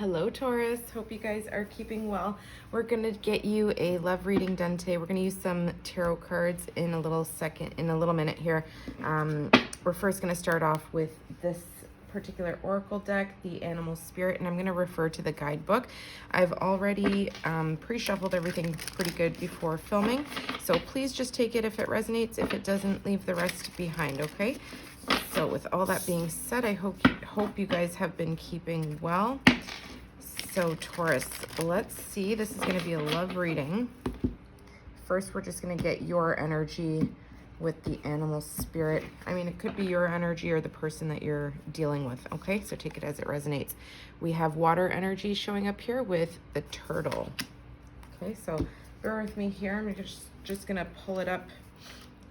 Hello, Taurus. Hope you guys are keeping well. We're going to get you a love reading done today. We're going to use some tarot cards in a little minute here. We're first going to start off with this particular oracle deck, the Animal Spirit, and I'm going to refer to the guidebook. I've already pre-shuffled everything pretty good before filming, so please just take it if it resonates. If it doesn't, leave the rest behind, okay? So with all that being said, I hope you guys have been keeping well. So Taurus, let's see. This is going to be a love reading. First, we're just going to get your energy with the Animal Spirit. I mean, it could be your energy or the person that you're dealing with, okay? So take it as it resonates. We have water energy showing up here with the turtle. Okay, so bear with me here. I'm just going to pull it up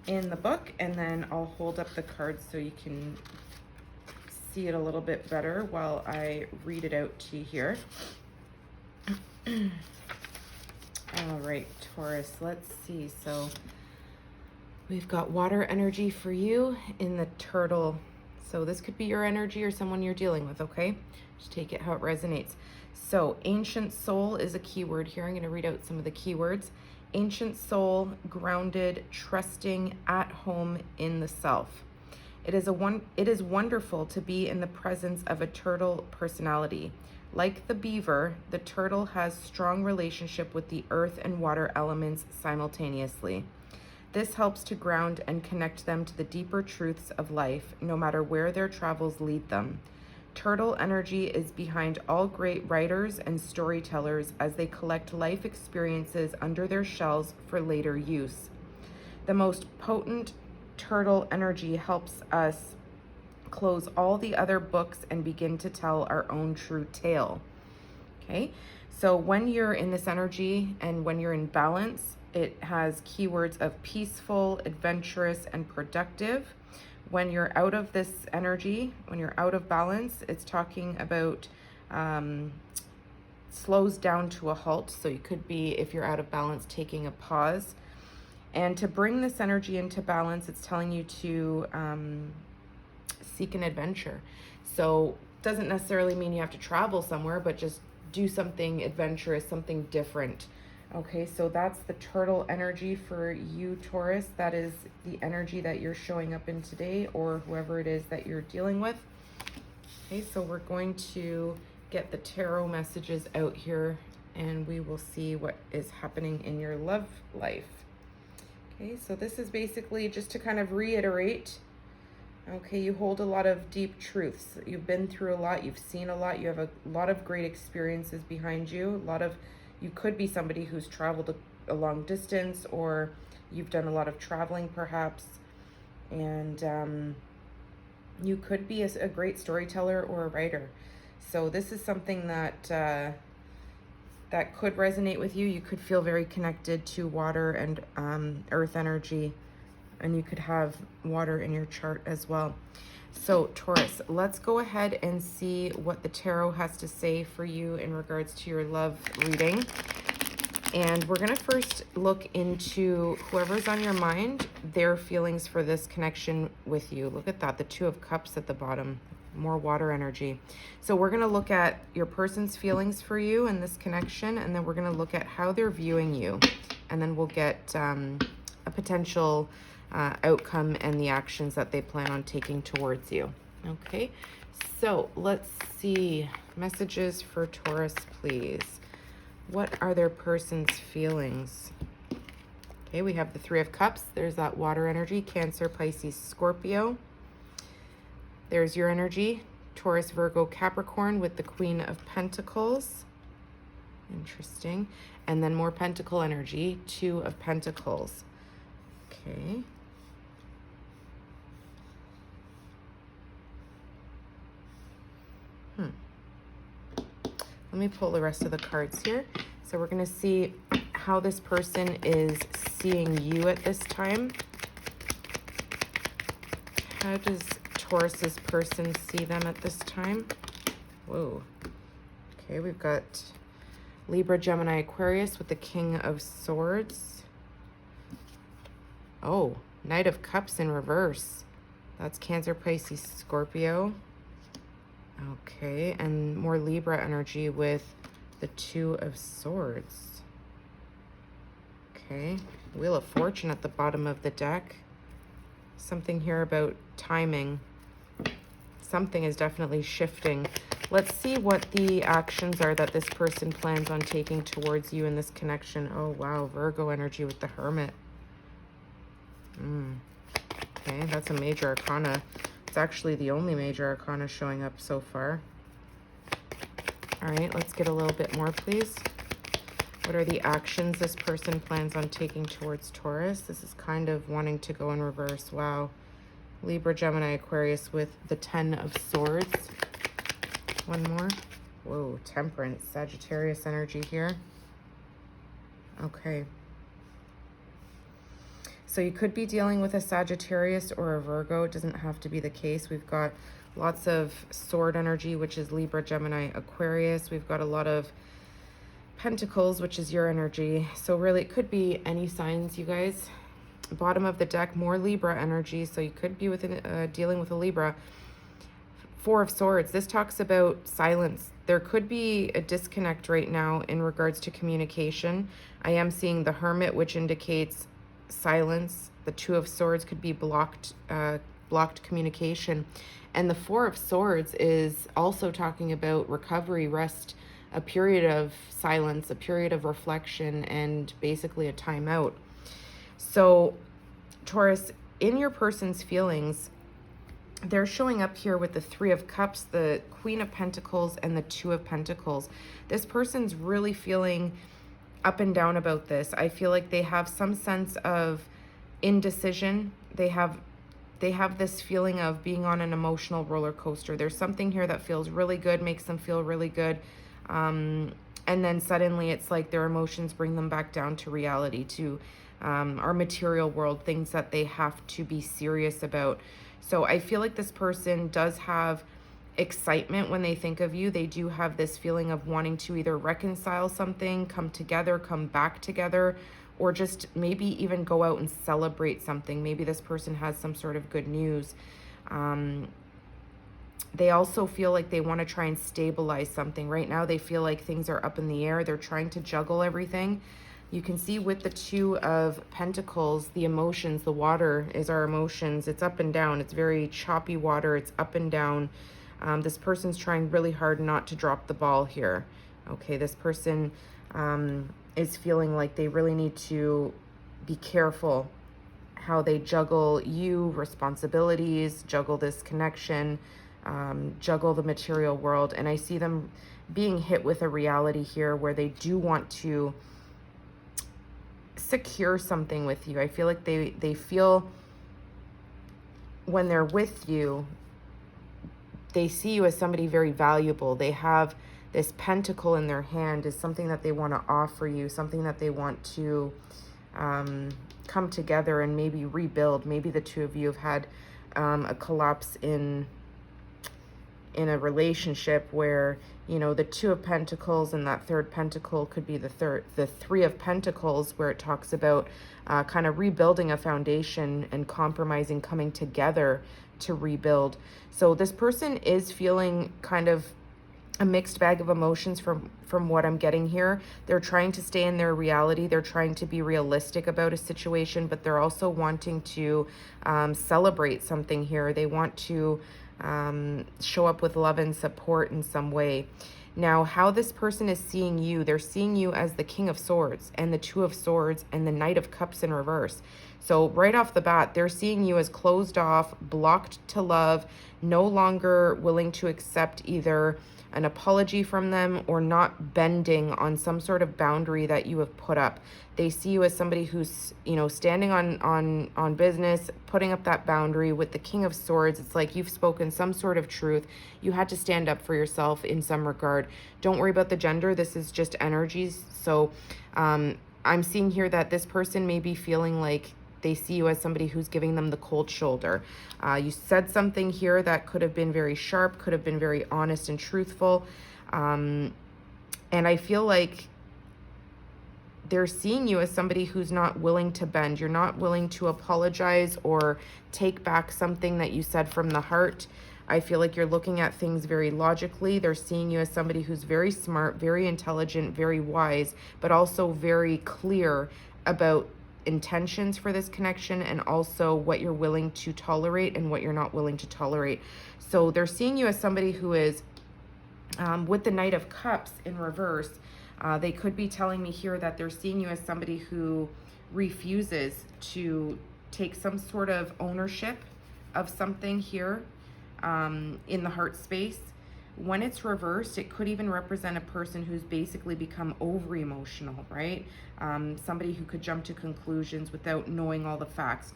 in the book, and then I'll hold up the cards so you can see it a little bit better while I read it out to you here. All right, Taurus, let's see. So we've got water energy for you in the turtle. So this could be your energy or someone you're dealing with, okay? Just take it how it resonates. So ancient soul is a keyword here. I'm going to read out some of the keywords. Ancient soul, grounded, trusting, at home in the self. It is wonderful to be in the presence of a turtle personality. Like the beaver, the turtle has strong relationship with the earth and water elements simultaneously. This helps to ground and connect them to the deeper truths of life, no matter where their travels lead them. Turtle energy is behind all great writers and storytellers as they collect life experiences under their shells for later use. The most potent turtle energy helps us close all the other books and begin to tell our own true tale. Okay, so when you're in this energy and when you're in balance, it has keywords of peaceful, adventurous, and productive. When you're out of this energy, when you're out of balance, it's talking about slows down to a halt. So you could be, if you're out of balance, taking a pause. And to bring this energy into balance, it's telling you to seek an adventure. So doesn't necessarily mean you have to travel somewhere, but just do something adventurous, something different. Okay, so that's the turtle energy for you, Taurus. That is the energy that you're showing up in today, or whoever it is that you're dealing with. Okay, so we're going to get the tarot messages out here, and we will see what is happening in your love life. Okay, so this is basically just to kind of reiterate. Okay, you hold a lot of deep truths. You've been through a lot, you've seen a lot, you have a lot of great experiences behind you. You could be somebody who's traveled a long distance, or you've done a lot of traveling perhaps. And you could be a great storyteller or a writer. So this is something that that could resonate with you. You could feel very connected to water and earth energy, and you could have water in your chart as well. So Taurus, let's go ahead and see what the tarot has to say for you in regards to your love reading. And we're going to first look into whoever's on your mind, their feelings for this connection with you. Look at that, the Two of Cups at the bottom, more water energy. So we're going to look at your person's feelings for you and this connection, and then we're going to look at how they're viewing you. And then we'll get a potential outcome and the actions that they plan on taking towards you. Okay, so let's see. Messages for Taurus, please. What are their person's feelings? Okay, we have the Three of Cups. There's that water energy, Cancer, Pisces, Scorpio. There's your energy, Taurus, Virgo, Capricorn, with the Queen of Pentacles. Interesting. And then more Pentacle energy, Two of Pentacles. Okay. Let me pull the rest of the cards here. So we're going to see how this person is seeing you at this time. How does Taurus's person see them at this time? Whoa. Okay, we've got Libra, Gemini, Aquarius with the King of Swords. Oh, Knight of Cups in reverse. That's Cancer, Pisces, Scorpio. Okay, and more Libra energy with the Two of Swords. Okay, Wheel of Fortune at the bottom of the deck. Something here about timing. Something is definitely shifting. Let's see what the actions are that this person plans on taking towards you in this connection. Oh, wow. Virgo energy with the Hermit. Okay, that's a major arcana. It's actually the only major arcana showing up so far. All right, let's get a little bit more, please. What are the actions this person plans on taking towards Taurus? This is kind of wanting to go in reverse. Wow. Libra, Gemini, Aquarius with the Ten of Swords. One more. Whoa, Temperance, Sagittarius energy here. Okay. So you could be dealing with a Sagittarius or a Virgo. It doesn't have to be the case. We've got lots of sword energy, which is Libra, Gemini, Aquarius. We've got a lot of Pentacles, which is your energy. So really, it could be any signs, you guys. Bottom of the deck, more Libra energy. So you could be dealing with a Libra. Four of Swords. This talks about silence. There could be a disconnect right now in regards to communication. I am seeing the Hermit, which indicates silence. The Two of Swords could be blocked communication. And the Four of Swords is also talking about recovery, rest, a period of silence, a period of reflection, and basically a timeout. So, Taurus, in your person's feelings, they're showing up here with the Three of Cups, the Queen of Pentacles, and the Two of Pentacles. This person's really feeling up and down about this. I feel like they have some sense of indecision. They have this feeling of being on an emotional roller coaster. There's something here that feels really good, makes them feel really good. And then suddenly it's like their emotions bring them back down to reality, to our material world, things that they have to be serious about. So I feel like this person does have excitement when they think of you. They do have this feeling of wanting to either reconcile something, come together, come back together, or just maybe even go out and celebrate something. Maybe this person has some sort of good news. They also feel like they want to try and stabilize something. Right now, they feel like things are up in the air. They're trying to juggle everything. You can see with the Two of Pentacles, the emotions, the water is our emotions. It's up and down. It's very choppy water. It's up and down. This person's trying really hard not to drop the ball here. Okay, this person is feeling like they really need to be careful how they juggle responsibilities, juggle this connection, juggle the material world. And I see them being hit with a reality here where they do want to secure something with you. I feel like they feel when they're with you, they see you as somebody very valuable. They have this pentacle in their hand is something that they want to offer you, something that they want to come together and maybe rebuild. Maybe the two of you have had a collapse in a relationship where, you know, the Two of Pentacles and that third pentacle could be the Three of Pentacles, where it talks about kind of rebuilding a foundation and compromising, coming together to rebuild. So this person is feeling kind of a mixed bag of emotions from what I'm getting here. They're trying to stay in their reality. They're trying to be realistic about a situation, but they're also wanting to celebrate something here. They want to show up with love and support in some way. Now, how this person is seeing you, they're seeing you as the King of Swords and the Two of Swords and the Knight of Cups in reverse. So right off the bat, they're seeing you as closed off, blocked to love, no longer willing to accept either an apology from them or not bending on some sort of boundary that you have put up. They see you as somebody who's, you know, standing on business, putting up that boundary. With the King of Swords, it's like you've spoken some sort of truth. You had to stand up for yourself in some regard. Don't worry about the gender. This is just energies. So I'm seeing here that this person may be feeling like they see you as somebody who's giving them the cold shoulder. You said something here that could have been very sharp, could have been very honest and truthful. And I feel like they're seeing you as somebody who's not willing to bend. You're not willing to apologize or take back something that you said from the heart. I feel like you're looking at things very logically. They're seeing you as somebody who's very smart, very intelligent, very wise, but also very clear about intentions for this connection, and also what you're willing to tolerate and what you're not willing to tolerate. So they're seeing you as somebody who is, with the Knight of Cups in reverse, they could be telling me here that they're seeing you as somebody who refuses to take some sort of ownership of something here, in the heart space. When it's reversed, it could even represent a person who's basically become over emotional, right? Somebody who could jump to conclusions without knowing all the facts.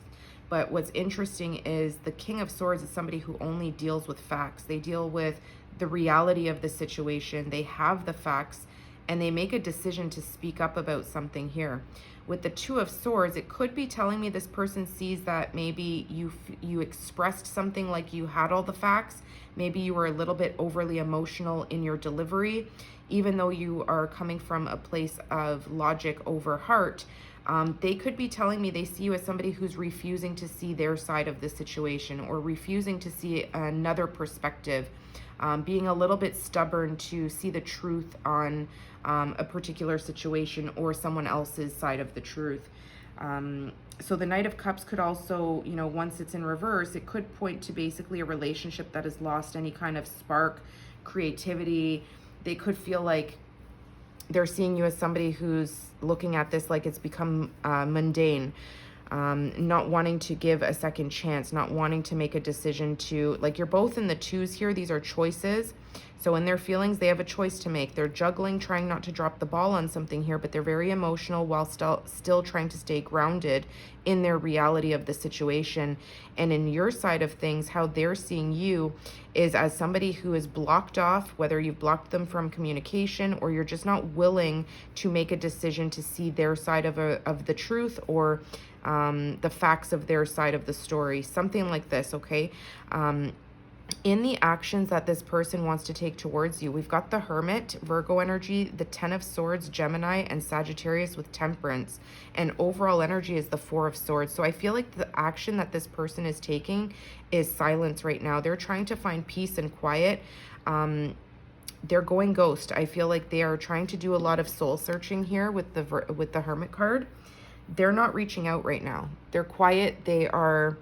But what's interesting is the King of Swords is somebody who only deals with facts. They deal with the reality of the situation. They have the facts, and they make a decision to speak up about something here. With the Two of Swords, it could be telling me this person sees that maybe you expressed something like you had all the facts. Maybe you were a little bit overly emotional in your delivery, even though you are coming from a place of logic over heart. They could be telling me they see you as somebody who's refusing to see their side of the situation, or refusing to see another perspective, being a little bit stubborn to see the truth on a particular situation or someone else's side of the truth. So the Knight of Cups could also, you know, once it's in reverse, it could point to basically a relationship that has lost any kind of spark, creativity. They could feel like they're seeing you as somebody who's looking at this like it's become mundane, not wanting to give a second chance, not wanting to make a decision to, like, you're both in the twos here. These are choices. So in their feelings, they have a choice to make. They're juggling, trying not to drop the ball on something here, but they're very emotional while still trying to stay grounded in their reality of the situation. And in your side of things, how they're seeing you is as somebody who is blocked off, whether you've blocked them from communication or you're just not willing to make a decision to see their side of the truth, or the facts of their side of the story, something like this, okay? In the actions that this person wants to take towards you, we've got the Hermit, Virgo energy, the Ten of Swords, Gemini, and Sagittarius with Temperance. And overall energy is the Four of Swords. So I feel like the action that this person is taking is silence right now. They're trying to find peace and quiet. They're going ghost. I feel like they are trying to do a lot of soul searching here with the Hermit card. They're not reaching out right now. They're quiet. They are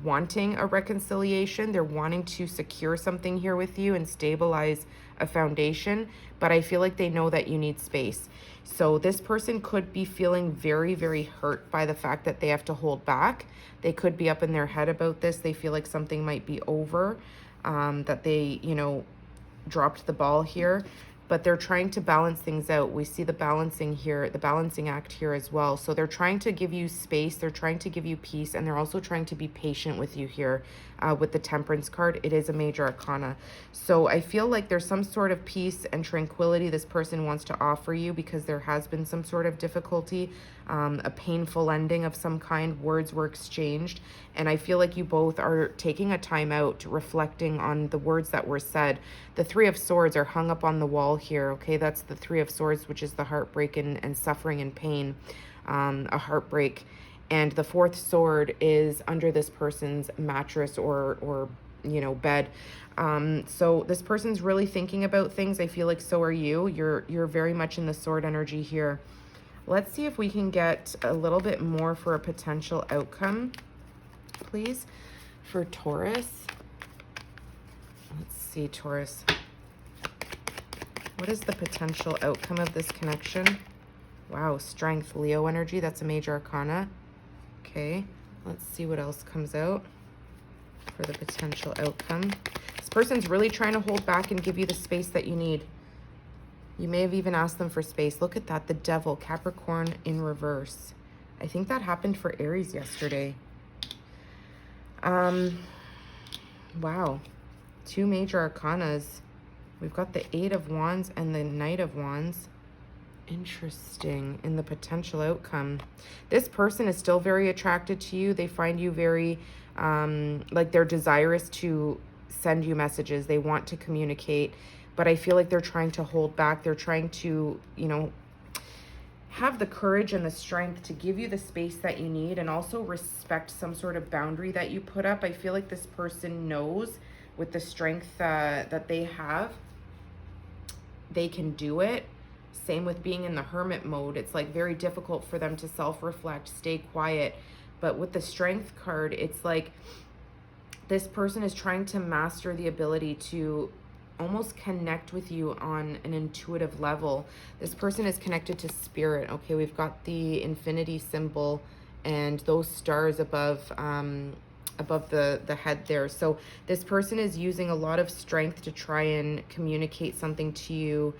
wanting a reconciliation. They're wanting to secure something here with you and stabilize a foundation, but I feel like they know that you need space. So this person could be feeling very, very hurt by the fact that they have to hold back. They could be up in their head about this. They feel like something might be over, that they, you know, dropped the ball here, but they're trying to balance things out. We see the balancing here, the balancing act here as well. So they're trying to give you space, they're trying to give you peace, and they're also trying to be patient with you here with the Temperance card. It is a major arcana. So I feel like there's some sort of peace and tranquility this person wants to offer you because there has been some sort of difficulty, a painful ending of some kind. Words were exchanged, and I feel like you both are taking a time out, reflecting on the words that were said. The Three of Swords are hung up on the wall here, okay? That's the Three of Swords, which is the heartbreak and suffering and pain, a heartbreak. And the Fourth Sword is under this person's mattress or you know, bed. So this person's really thinking about things. I feel like so are you. You're very much in the sword energy here. Let's see if we can get a little bit more for a potential outcome, please, for Taurus. Let's see, Taurus. What is the potential outcome of this connection? Wow, Strength, Leo energy. That's a major arcana. Okay, let's see what else comes out for the potential outcome. This person's really trying to hold back and give you the space that you need. You may have even asked them for space. Look at that, the Devil, Capricorn in reverse. I think that happened for Aries yesterday. Wow, two major arcanas. We've got the Eight of Wands and the Knight of Wands. Interesting. In the potential outcome, this person is still very attracted to you. They find you very, like, they're desirous to send you messages. They want to communicate, but I feel like they're trying to hold back. They're trying to, you know, have the courage and the strength to give you the space that you need, and also respect some sort of boundary that you put up. I feel like this person knows with the strength that they have, they can do it. Same with being in the hermit mode. It's like very difficult for them to self-reflect, stay quiet. But with the strength card, it's like this person is trying to master the ability to almost connect with you on an intuitive level. This person is connected to spirit. Okay, we've got the infinity symbol and those stars above above the head there. So this person is using a lot of strength to try and communicate something to you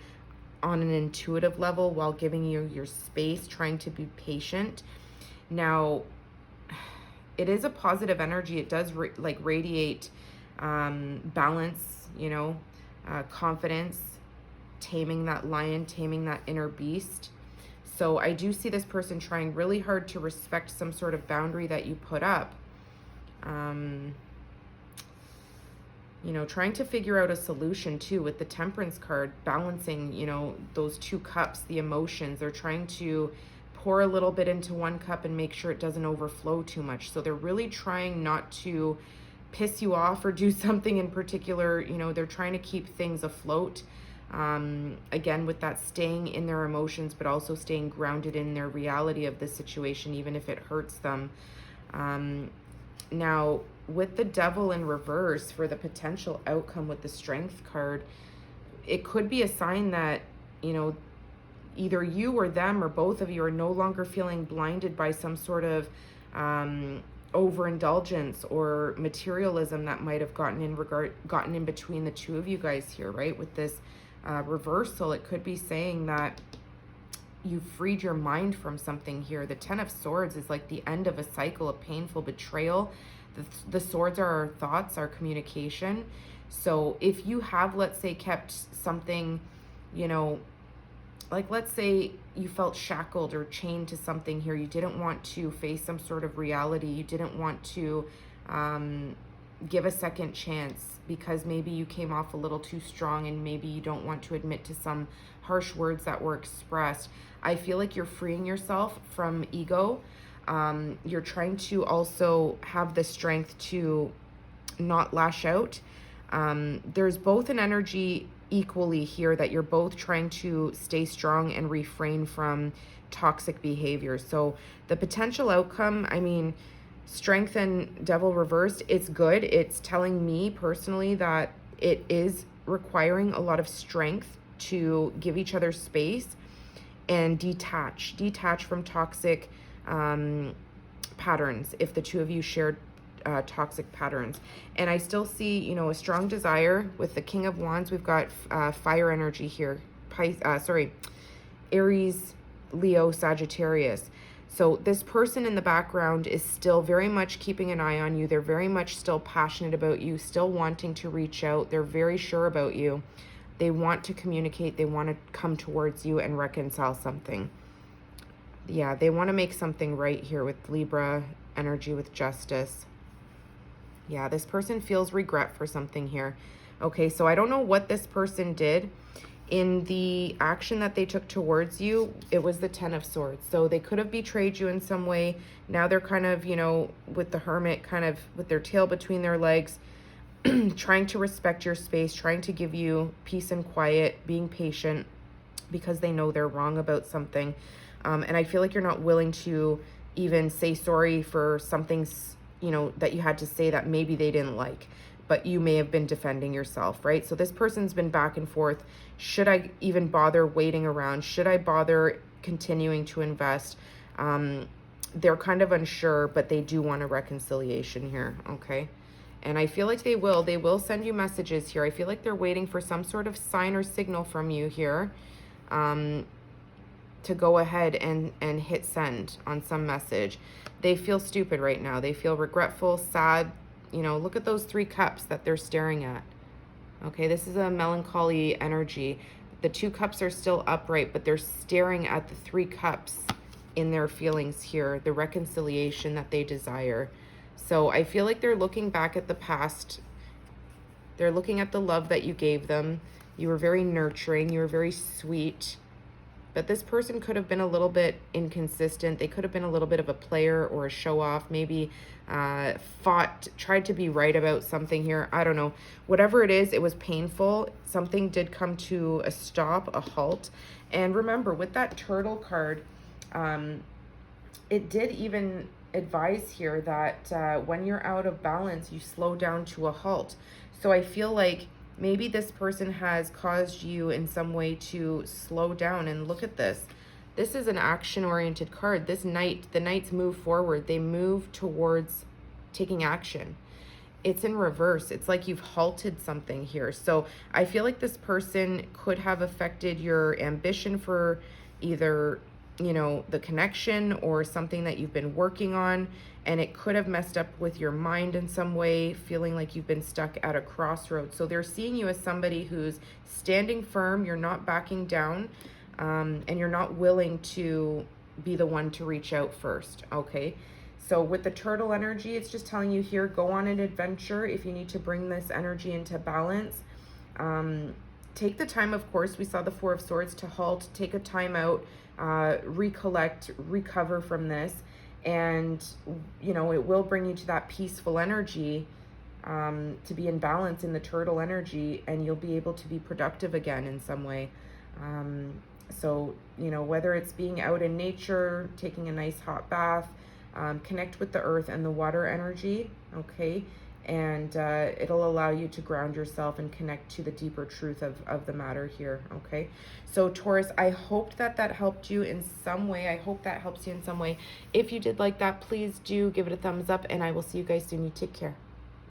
on an intuitive level while giving you your space, trying to be patient. Now, it is a positive energy. It does radiate balance, you know, confidence, taming that lion, taming that inner beast. So I do see this person trying really hard to respect some sort of boundary that you put up. You know, trying to figure out a solution too with the Temperance card, balancing, you know, those two cups, the emotions. They're trying to pour a little bit into one cup and make sure it doesn't overflow too much. So they're really trying not to piss you off or do something in particular. You know, they're trying to keep things afloat. Again, with that staying in their emotions, but also staying grounded in their reality of the situation, even if it hurts them. Now, with the Devil in reverse for the potential outcome with the Strength card, it could be a sign that, you know, either you or them or both of you are no longer feeling blinded by some sort of overindulgence or materialism that might have gotten in between the two of you guys here, right? With this reversal, it could be saying that you freed your mind from something here. The Ten of Swords is like the end of a cycle of painful betrayal. The swords are our thoughts, our communication. So if you have, let's say, kept something, you know, like let's say you felt shackled or chained to something here, you didn't want to face some sort of reality, you didn't want to give a second chance because maybe you came off a little too strong and maybe you don't want to admit to some harsh words that were expressed. I feel like you're freeing yourself from ego. You're trying to also have the strength to not lash out. There's both an energy equally here that you're both trying to stay strong and refrain from toxic behavior. So the potential outcome, I mean, Strength and Devil reversed, it's good. It's telling me personally that it is requiring a lot of strength to give each other space and detach from toxic patterns if the two of you shared toxic patterns. And I still see, you know, a strong desire with the King of Wands. We've got fire energy here. Aries, Leo, Sagittarius. So this person in the background is still very much keeping an eye on you. They're very much still passionate about you, still wanting to reach out. They're very sure about you. They want to communicate. They want to come towards you and reconcile something. Yeah, they want to make something right here with Libra energy, with Justice. Yeah, this person feels regret for something here. Okay, so I don't know what this person did. In the action that they took towards you, it was the Ten of Swords. So they could have betrayed you in some way. Now they're kind of, you know, with the Hermit, kind of with their tail between their legs, trying to respect your space, trying to give you peace and quiet, being patient because they know they're wrong about something. And I feel like you're not willing to even say sorry for something, you know, that you had to say that maybe they didn't like, but you may have been defending yourself, right? So this person's been back and forth. Should I even bother waiting around? Should I bother continuing to invest? They're kind of unsure, but they do want a reconciliation here, okay? And I feel like they will send you messages here. I feel like they're waiting for some sort of sign or signal from you here to go ahead and hit send on some message. They feel stupid right now. They feel regretful, sad. You know, look at those 3 cups that they're staring at. Okay, this is a melancholy energy. The 2 cups are still upright, but they're staring at the 3 cups in their feelings here, the reconciliation that they desire. So I feel like they're looking back at the past. They're looking at the love that you gave them. You were very nurturing. You were very sweet. but this person could have been a little bit inconsistent. They could have been a little bit of a player or a show off, maybe tried to be right about something here. I don't know. Whatever it is, it was painful. Something did come to a stop, a halt. And remember, with that turtle card, it did even advise here that when you're out of balance, you slow down to a halt. So I feel like maybe this person has caused you in some way to slow down. And look at this. This is an action-oriented card. This knight, the knights move forward. They move towards taking action. It's in reverse. It's like you've halted something here. So I feel like this person could have affected your ambition for either, you know, the connection or something that you've been working on. And it could have messed up with your mind in some way, feeling like you've been stuck at a crossroads. So they're seeing you as somebody who's standing firm. You're not backing down. And you're not willing to be the one to reach out first, okay? So with the turtle energy, it's just telling you here, go on an adventure if you need to bring this energy into balance. Take the time, of course, we saw the Four of Swords, to halt, take a time out, recollect, recover from this, and, you know, it will bring you to that peaceful energy, to be in balance in the turtle energy, and you'll be able to be productive again in some way. So, you know, whether it's being out in nature, taking a nice hot bath, connect with the earth and the water energy, okay? And it'll allow you to ground yourself and connect to the deeper truth of the matter here, okay? So Taurus, I hoped that helped you in some way. I hope that helps you in some way. If you did like that, please do give it a thumbs up, and I will see you guys soon. You take care.